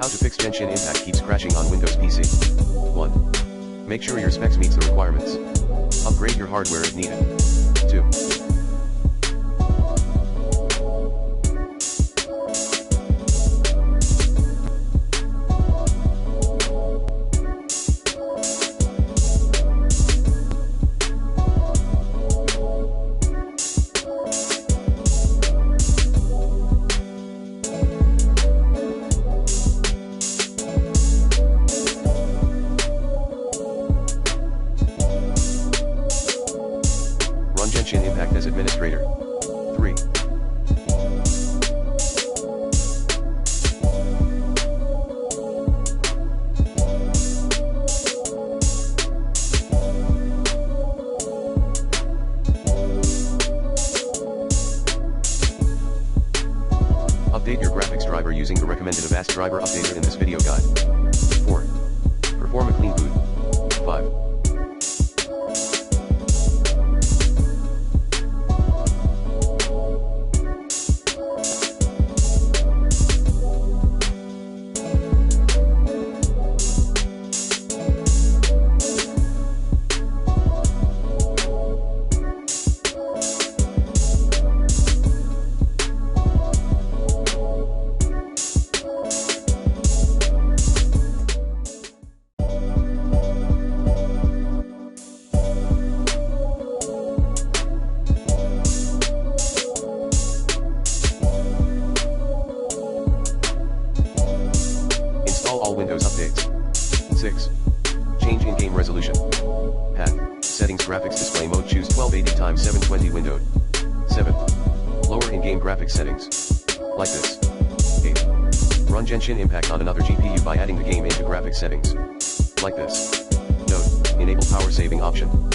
How to fix Genshin Impact keeps crashing on Windows PC. 1. Make sure your specs meets the requirements. Upgrade your hardware if needed. 2. Run Genshin Impact as administrator. 3. Update your graphics driver using the recommended Avast driver updater in this video guide. 4. Perform a clean boot. 5. All Windows updates. 6. Change in-game resolution. Path, settings graphics display mode choose 1280x720 windowed. 7. Lower in-game graphics settings. Like this. 8. Run Genshin Impact on another GPU by adding the game into graphics settings. Like this. Note, enable power saving option.